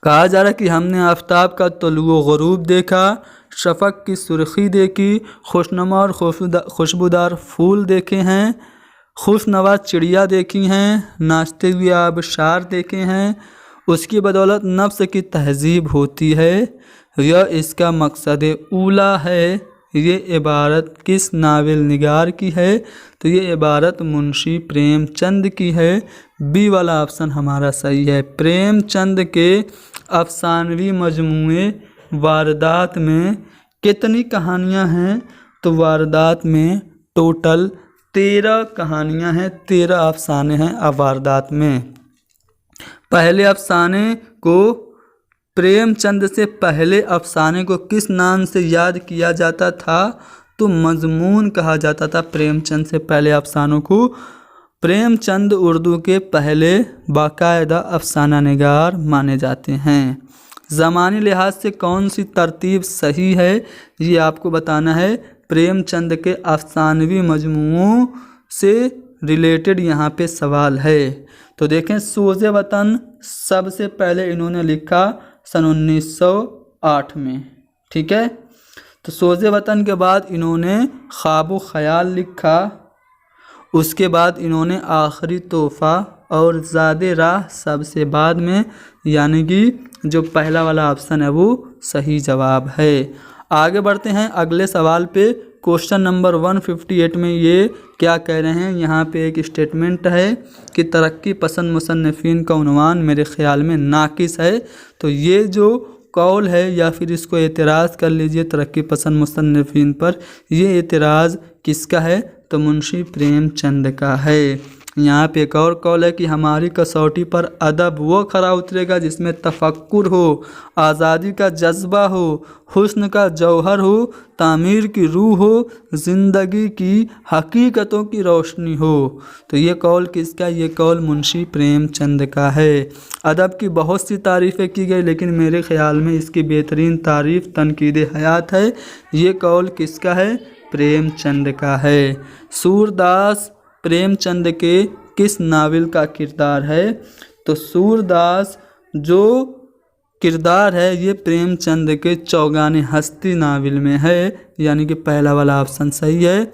कहा जा रहा है कि हमने आफताब का तुलुओ गुरूब देखा, शफक की सुर्खी देखी, खुशनुमा और खुशबूदार फूल देखे हैं, खुशनवा चिड़िया देखी हैं, नाचते हुए आबशार देखे हैं, उसकी बदौलत नफ्स की तहजीब होती है, यह इसका मकसद ऊला है। ये इबारत किस नावल निगार की है? तो ये इबारत मुंशी प्रेमचंद की है। बी वाला ऑप्शन हमारा सही है। प्रेमचंद के अफसानवी मजमूए वारदात में कितनी कहानियाँ हैं? तो वारदात में टोटल 13 कहानियाँ हैं, 13 अफसाने हैं वारदात में। पहले अफसाने को प्रेमचंद से पहले अफसाने को किस नाम से याद किया जाता था? तो मजमून कहा जाता था प्रेमचंद से पहले अफसानों को। प्रेमचंद उर्दू के पहले बाकायदा अफसाना निगार माने जाते हैं। ज़मानी लिहाज से कौन सी तरतीब सही है, ये आपको बताना है। प्रेमचंद के अफसानवी मजमूओं से रिलेटेड यहाँ पे सवाल है। तो देखें, सोज़े वतन सबसे पहले इन्होंने लिखा सन 1908 में, ठीक है। तो सोज़े वतन के बाद इन्होंने ख्वाब ख़याल लिखा, उसके बाद इन्होंने आखिरी तोहफ़ा और ज़ादे राह सबसे बाद में, यानी कि जो पहला वाला ऑप्शन है वो सही जवाब है। आगे बढ़ते हैं अगले सवाल पे। क्वेश्चन नंबर 158 में ये क्या कह रहे हैं? यहाँ पे एक स्टेटमेंट है कि तरक्की पसंद मुसन्निफ़ीन का उन्वान मेरे ख़्याल में नाकिस है। तो ये जो कौल है या फिर इसको एतराज़ कर लीजिए तरक्की पसंद मुसन्निफ़ीन पर, ये एतराज़ किसका है? तो मुंशी प्रेमचंद का है। यहाँ पे एक और कौल है कि हमारी कसौटी पर अदब वो खरा उतरेगा जिसमें तफक्कुर हो, आज़ादी का जज्बा हो, हुस्न का जौहर हो, तामीर की रूह हो, ज़िंदगी की हकीकतों की रोशनी हो। तो ये कौल किसका? ये कौल मुंशी प्रेमचंद का है। अदब की बहुत सी तारीफ़ें की गई, लेकिन मेरे ख़्याल में इसकी बेहतरीन तारीफ़ तनकीद हयात है। ये कौल किसका है? प्रेमचंद का है। सूरदास प्रेमचंद के किस नावल का किरदार है? तो सूरदास जो किरदार है ये प्रेमचंद के चौगाने हस्ती नावल में है, यानी कि पहला वाला ऑप्शन सही है।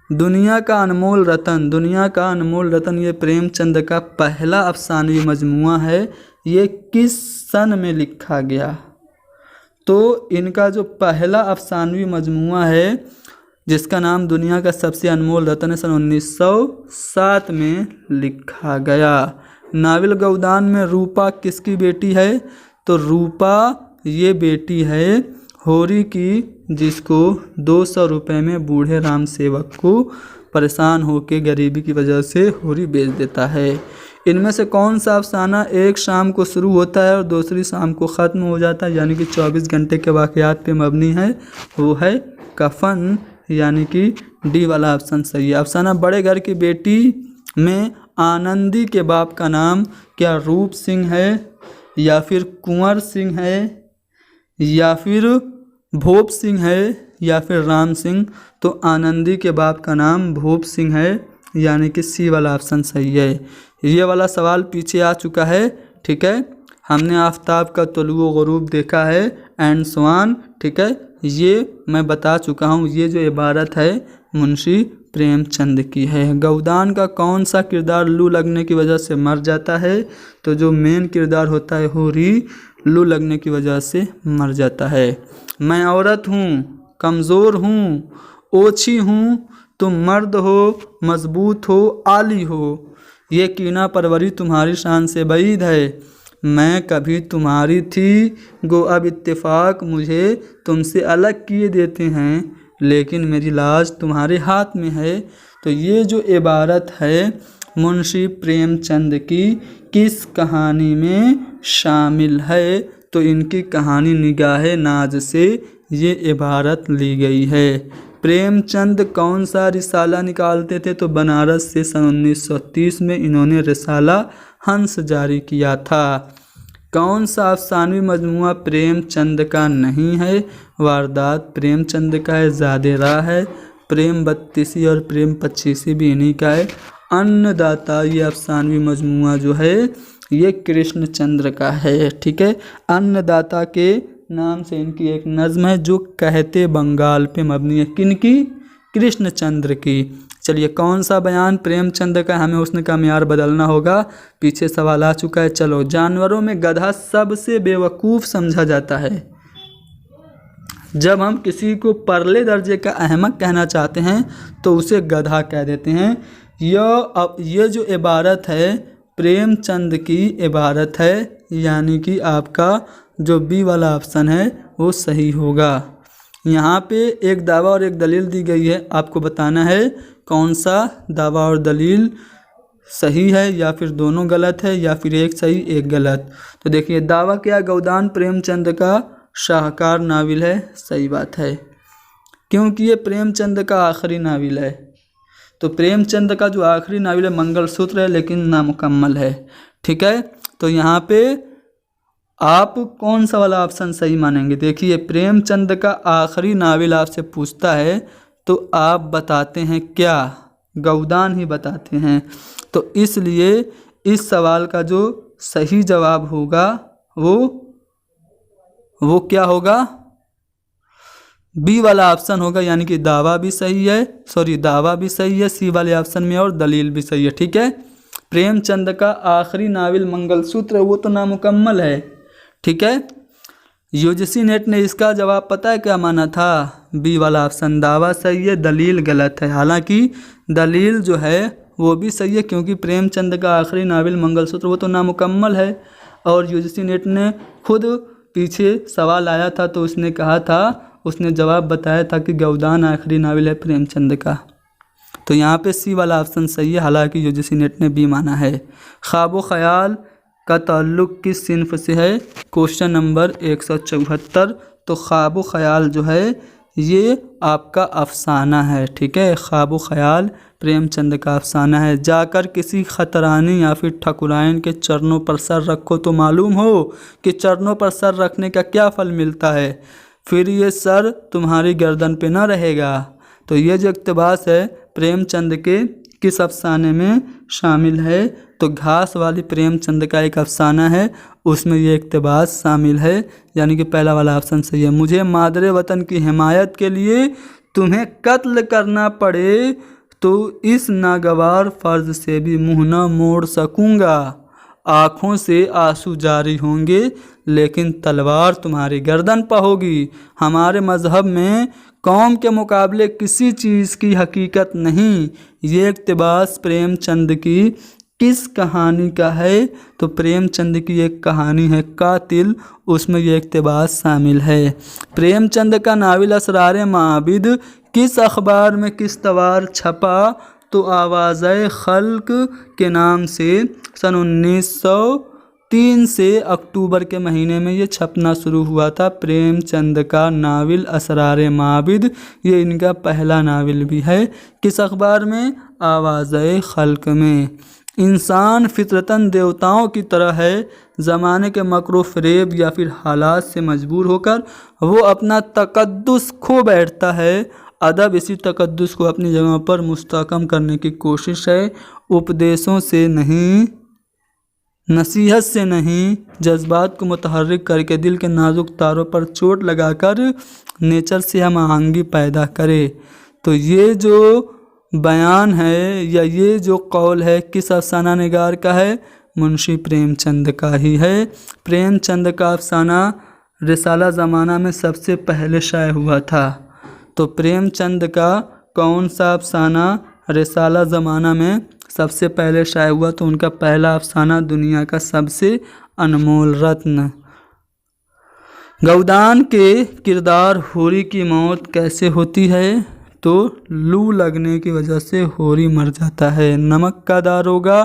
दुनिया का अनमोल रतन, दुनिया का अनमोल रतन ये प्रेमचंद का पहला अफसानवी मजमुआ है। ये किस सन में लिखा गया? तो इनका जो पहला अफसानवी मजमुआ है जिसका नाम दुनिया का सबसे अनमोल रतन है, सन 1907 में लिखा गया। नावल गोदान में रूपा किसकी बेटी है? तो रूपा ये बेटी है होरी की, जिसको 200 रुपये में बूढ़े राम सेवक को परेशान होकर गरीबी की वजह से होरी बेच देता है। इनमें से कौन सा अफसाना एक शाम को शुरू होता है और दूसरी शाम को ख़त्म हो जाता है, यानी कि 24 घंटे के वाक़यात पे मबनी है? वो है कफन, यानी कि डी वाला ऑप्शन सही है। अफसाना बड़े घर की बेटी में आनंदी के बाप का नाम क्या रूप सिंह है, या फिर कुंवर सिंह है, या फिर भोप सिंह है, या फिर राम सिंह? तो आनंदी के बाप का नाम भोप सिंह है, यानी कि सी वाला ऑप्शन सही है। ये वाला सवाल पीछे आ चुका है, ठीक है। हमने आफताब का तुलू गुरूब देखा है एंड सो ऑन, ठीक है। ये मैं बता चुका हूँ। ये जो इबारत है मुंशी प्रेमचंद की है। गौदान का कौन सा किरदार लू लगने की वजह से मर जाता है? तो जो मेन किरदार होता है हुरी, लू लगने की वजह से मर जाता है। मैं औरत हूँ, कमज़ोर हूँ, ओछी हूँ, तुम मर्द हो, मजबूत हो, आली हो, ये कीना परवरी तुम्हारी शान से बैद है। मैं कभी तुम्हारी थी, गो अब इत्तेफाक मुझे तुमसे अलग किए देते हैं, लेकिन मेरी लाज तुम्हारे हाथ में है। तो ये जो इबारत है मुंशी प्रेमचंद की किस कहानी में शामिल है? तो इनकी कहानी निगाहे नाज से ये इबारत ली गई है। प्रेमचंद कौन सा रिसाला निकालते थे? तो बनारस से सन 1930 में इन्होंने रिसाला हंस जारी किया था। कौन सा अफसानवी मजमुआ प्रेमचंद का नहीं है? वारदात प्रेमचंद का है, ज़ादे राह है, प्रेम बत्तीसी और प्रेम पच्चीसी भी इन्हीं का है। अन्नदाता ये अफसानवी मजमुआ जो है ये कृष्णचंद्र का है, ठीक है। अन्नदाता के नाम से इनकी एक नज़्म है जो कहते बंगाल पे मबनी है। किनकी? कृष्णचंद्र की। चलिए, कौन सा बयान प्रेमचंद का? हमें उसने का म्यार बदलना होगा, पीछे सवाल आ चुका है। चलो, जानवरों में गधा सबसे बेवकूफ़ समझा जाता है। जब हम किसी को परले दर्जे का अहमक कहना चाहते हैं तो उसे गधा कह देते हैं। ये जो इबारत है प्रेमचंद की इबारत है, यानी कि आपका जो बी वाला ऑप्शन है वो सही होगा। यहाँ पे एक दावा और एक दलील दी गई है, आपको बताना है कौन सा दावा और दलील सही है या फिर दोनों गलत है या फिर एक सही एक गलत। तो देखिए, दावा क्या? गौदान प्रेमचंद का शाहकार नावल है। सही बात है, क्योंकि ये प्रेमचंद का आखिरी नावल है। तो प्रेमचंद का जो आखिरी नावल है मंगलसूत्र है, लेकिन नामुकम्मल है, ठीक है। तो यहाँ पे आप कौन सा वाला ऑप्शन सही मानेंगे? देखिए, प्रेमचंद का आखिरी नावल आपसे पूछता है तो आप बताते हैं क्या? गौदान ही बताते हैं। तो इसलिए इस सवाल का जो सही जवाब होगा वो क्या होगा? बी वाला ऑप्शन होगा, यानी कि दावा भी सही है, दावा भी सही है सी वाले ऑप्शन में, और दलील भी सही है, ठीक है। प्रेमचंद का आखिरी नावल मंगलसूत्र वो तो नामुकम्मल है, ठीक है। यूजीसी नेट ने इसका जवाब पता है क्या माना था? बी वाला ऑप्शन। दावा सही है, दलील गलत है। हालांकि दलील जो है वो भी सही है, क्योंकि प्रेमचंद का आखिरी नावल मंगलसूत्र वो तो नामुकम्मल है। और यूजीसी नेट ने खुद पीछे सवाल आया था तो उसने कहा था, उसने जवाब बताया था कि गौदान आखिरी नावल है प्रेमचंद का। तो यहाँ पे सी वाला ऑप्शन सही है, हालांकि यूजीसी नेट ने बी माना है। ख्वाब ख्याल का ताल्लुक़ किस सिन्फ से है? Question number 174। तो ख्वाब ख्याल जो है ये आपका अफसाना है, ठीक है। ख्वाब ख्याल प्रेमचंद का अफसाना है। जाकर किसी खतरानी या फिर ठकुराइन के चरणों पर सर रखो तो मालूम हो कि चरणों पर सर रखने का क्या फल मिलता है, फिर ये सर तुम्हारी गर्दन पे ना रहेगा। तो ये जो इक़्तिबास है प्रेमचंद के किस अफसाने में शामिल है? तो घास वाली प्रेमचंद का एक अफसाना है, उसमें ये इक़्तिबास शामिल है, यानी कि पहला वाला ऑप्शन सही है। मुझे मादरे वतन की हिमायत के लिए तुम्हें कत्ल करना पड़े तो इस नागवार फ़र्ज से भी मुँह न मोड़ सकूँगा। आँखों से आंसू जारी होंगे लेकिन तलवार तुम्हारी गर्दन पर होगी। हमारे मज़हब में कौम के मुकाबले किसी चीज़ की हकीकत नहीं। ये इक़्तिबास प्रेमचंद की किस कहानी का है? तो प्रेमचंद की एक कहानी है कातिल, उसमें यह इक़्तिबास शामिल है। प्रेमचंद का नावल असरार माबिद किस अखबार में किस तवार छपा? तो आवाज़े खल्क के नाम से सन 1903 से अक्टूबर के महीने में ये छपना शुरू हुआ था। प्रेमचंद का नावल असरार माबिद ये इनका पहला नावल भी है। किस अखबार में? आवाज़े खल्क में। इंसान फितरतन देवताओं की तरह है, ज़माने के मकरो फ़रेब या फिर हालात से मजबूर होकर वो अपना तकद्दुस खो बैठता है अदब इसी तकद्दुस को अपनी जगह पर मुस्तहकम करने की कोशिश है। उपदेशों से नहीं, नसीहत से नहीं, जज्बात को मुतहर्रिक करके दिल के नाजुक तारों पर चोट लगाकर नेचर से हम आहंगी पैदा करे। तो ये जो बयान है या ये जो कौल है किस अफसाना निगार का है? मुंशी प्रेमचंद का ही है। प्रेमचंद का अफसाना रिसाला ज़माना में सबसे पहले शाये हुआ था। तो प्रेमचंद का कौन सा अफसाना रिसाला ज़माना में सबसे पहले शाये हुआ? तो उनका पहला अफसाना दुनिया का सबसे अनमोल रत्न। गौदान के किरदार होरी की मौत कैसे होती है? तो लू लगने की वजह से होरी मर जाता है। नमक का दारोगा,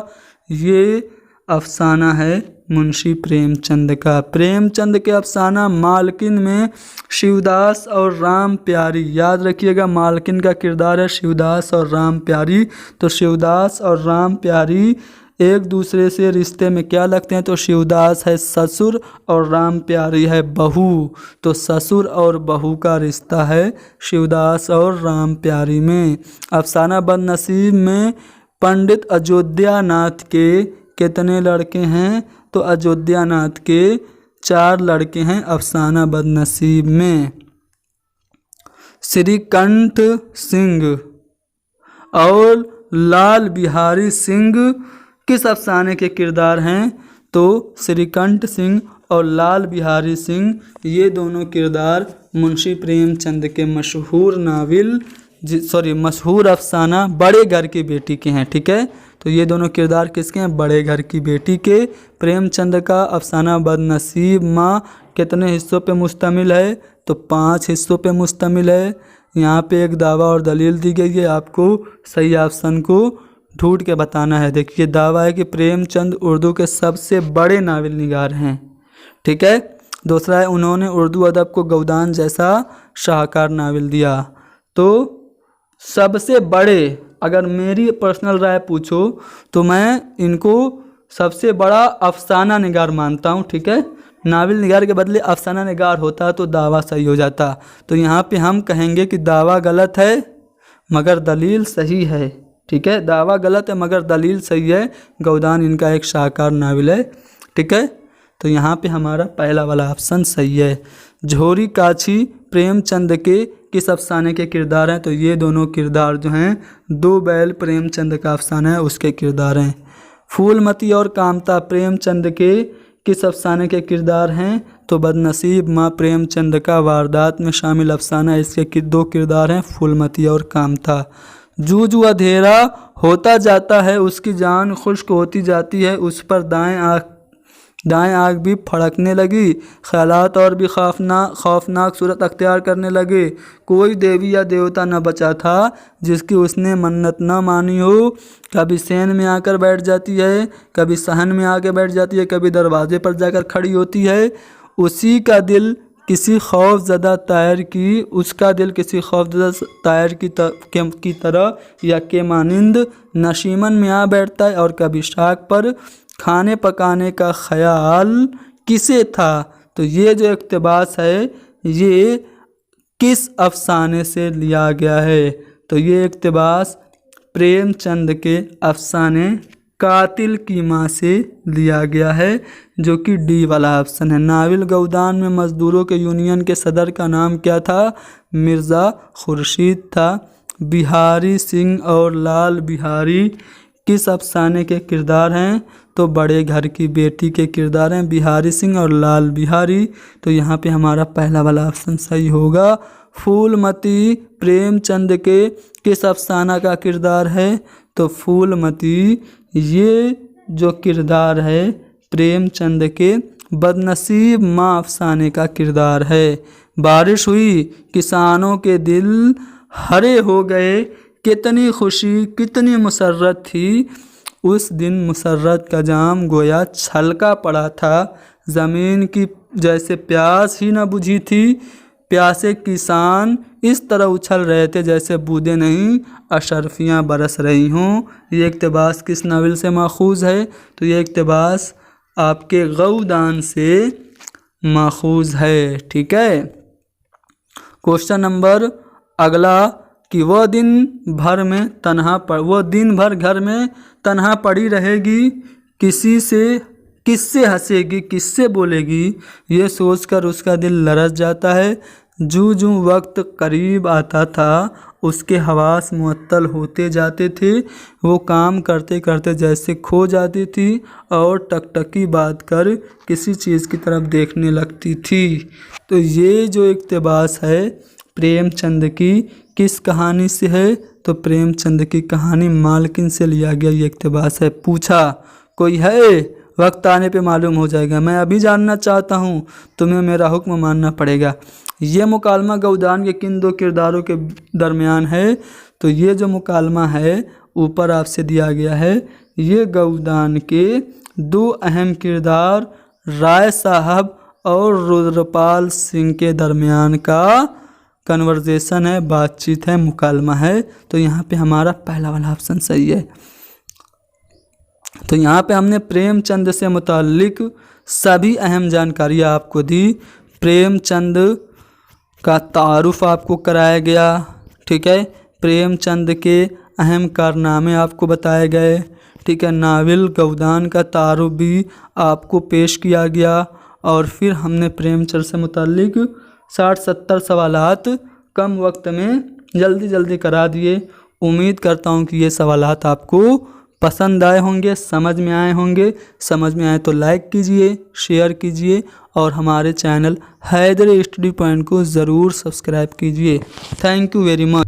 ये अफसाना है मुंशी प्रेमचंद का। प्रेमचंद के अफसाना मालकिन में शिवदास और राम प्यारी, याद रखिएगा मालकिन का किरदार है शिवदास और राम प्यारी। तो शिवदास और राम प्यारी एक दूसरे से रिश्ते में क्या लगते हैं? तो शिवदास है ससुर और राम प्यारी है बहू। तो ससुर और बहू का रिश्ता है शिवदास और राम प्यारी में। अफसाना बदनसीब में पंडित अयोध्या नाथ के कितने लड़के हैं? तो अयोध्या नाथ के 4 लड़के हैं अफसाना बदनसीब में। श्रीकंठ सिंह और लाल बिहारी सिंह किस अफसाने के किरदार हैं? तो श्रीकंठ सिंह और लाल बिहारी सिंह ये दोनों किरदार मुंशी प्रेमचंद के मशहूर नावल मशहूर अफसाना बड़े घर की बेटी के हैं। ठीक है, तो ये दोनों किरदार किसके हैं? बड़े घर की बेटी के। प्रेमचंद का अफसाना बदनसीब माँ कितने हिस्सों पे मुश्तमिल है? तो 5 हिस्सों पे मुश्तमिल है। यहाँ पे एक दावा और दलील दी गई है, आपको सही ऑप्शन को ढूंढ के बताना है। देखिए दावा है कि प्रेमचंद उर्दू के सबसे बड़े नावल निगार हैं। ठीक है, दूसरा है उन्होंने उर्दू अदब को गौदान जैसा शाहकार नावल दिया। तो सबसे बड़े, अगर मेरी पर्सनल राय पूछो तो मैं इनको सबसे बड़ा अफसाना निगार मानता हूँ। ठीक है, नावल निगार के बदले अफसाना निगार होता तो दावा सही हो जाता। तो यहाँ पे हम कहेंगे कि दावा गलत है मगर दलील सही है। ठीक है, दावा गलत है मगर दलील सही है। गौदान इनका एक शाहकार नावल है। ठीक है, तो यहाँ पे हमारा पहला वाला ऑप्शन सही है। झोरी काछी प्रेमचंद के किस अफसाने के किरदार हैं? तो ये दोनों किरदार जो हैं 2 बैल प्रेमचंद का अफसाना है उसके किरदार हैं। फूलमती और कामता प्रेमचंद के किस अफसाने के किरदार हैं? तो बदनसीब माँ प्रेमचंद का वारदात में शामिल अफसाना है, इसके 2 किरदार हैं फूलमती और कामता। जू जू अंधेरा होता जाता है उसकी जान खुश्क होती जाती है, उस पर दाएं आँख भी फड़कने लगी, ख्यालात और भी खौफनाक सूरत अख्तियार करने लगे। कोई देवी या देवता न बचा था जिसकी उसने मन्नत न मानी हो। कभी सेन में आकर बैठ जाती है, कभी सहन में आकर बैठ जाती है, कभी दरवाजे पर जाकर खड़ी होती है। उसका दिल किसी खौफज़दा तायर की तरह या के मानिंद नशीमन में आ बैठता है। और कभी शाख पर खाने पकाने का ख्याल किसे था? तो ये जो इक़्तिबास है ये किस अफसाने से लिया गया है? तो ये इक़्तिबास प्रेमचंद के अफसाने कातिल की माँ से लिया गया है, जो कि डी वाला ऑप्शन है। नावल गौदान में मजदूरों के यूनियन के सदर का नाम क्या था? मिर्ज़ा खुर्शीद था। बिहारी सिंह और लाल बिहारी किस अफसाने के किरदार हैं? तो बड़े घर की बेटी के किरदार हैं बिहारी सिंह और लाल बिहारी। तो यहाँ पे हमारा पहला वाला ऑप्शन सही होगा। फूलमती प्रेमचंद के किस अफसाना का किरदार है? तो फूलमती ये जो किरदार है प्रेमचंद के बदनसीब माँ अफसाने का किरदार है। बारिश हुई किसानों के दिल हरे हो गए, कितनी खुशी कितनी मुसर्रत थी। उस दिन मुसर्रत का जाम गोया छलका पड़ा था, ज़मीन की जैसे प्यास ही न बुझी थी। प्यासे किसान इस तरह उछल रहे थे जैसे बूंदें नहीं अशरफियाँ बरस रही हों। ये इक़्तिबास किस नावल से माखूज़ है? तो ये इक़्तिबास आपके गौदान से माखूज़ है। ठीक है, क्वेश्चन नंबर अगला कि वह दिन भर घर में तन्हा पड़ी रहेगी, किससे हंसेगी, किससे बोलेगी, ये सोचकर उसका दिल लरस जाता है। जूं जूं वक्त करीब आता था उसके हवास मुअत्तल होते जाते थे। वो काम करते करते जैसे खो जाती थी और टकटकी बात कर किसी चीज़ की तरफ देखने लगती थी। तो ये जो इक़्तिबास है प्रेमचंद की किस कहानी से है? तो प्रेमचंद की कहानी मालकिन से लिया गया ये इक़्तिबास है। पूछा कोई है? वक्त आने पे मालूम हो जाएगा। मैं अभी जानना चाहता हूँ, तुम्हें मेरा हुक्म मानना पड़ेगा। ये मुकालमा गौदान के किन दो किरदारों के दरमियान है? तो ये जो मुकालमा है ऊपर आपसे दिया गया है, ये गौदान के दो अहम किरदार राय साहब और रुद्रपाल सिंह के दरमियान का कन्वर्जेशन है, बातचीत है, मुकालमा है। तो यहाँ पे हमारा पहला वाला ऑप्शन सही है। तो यहाँ पे हमने प्रेमचंद से मुताल्लिक सभी अहम जानकारियाँ आपको दी। प्रेमचंद का तारुफ आपको कराया गया, ठीक है। प्रेमचंद के अहम कारनामे आपको बताए गए, ठीक है। नावल गौदान का तारुफ भी आपको पेश किया गया। और फिर हमने प्रेमचंद से मुताल्लिक 60-70 सवालात कम वक्त में जल्दी करा दिए। उम्मीद करता हूँ कि ये सवालात आपको पसंद आए होंगे, समझ में आए होंगे। समझ में आए तो लाइक कीजिए, शेयर कीजिए और हमारे चैनल हैदरी स्टडी पॉइंट को ज़रूर सब्सक्राइब कीजिए। Thank you very much.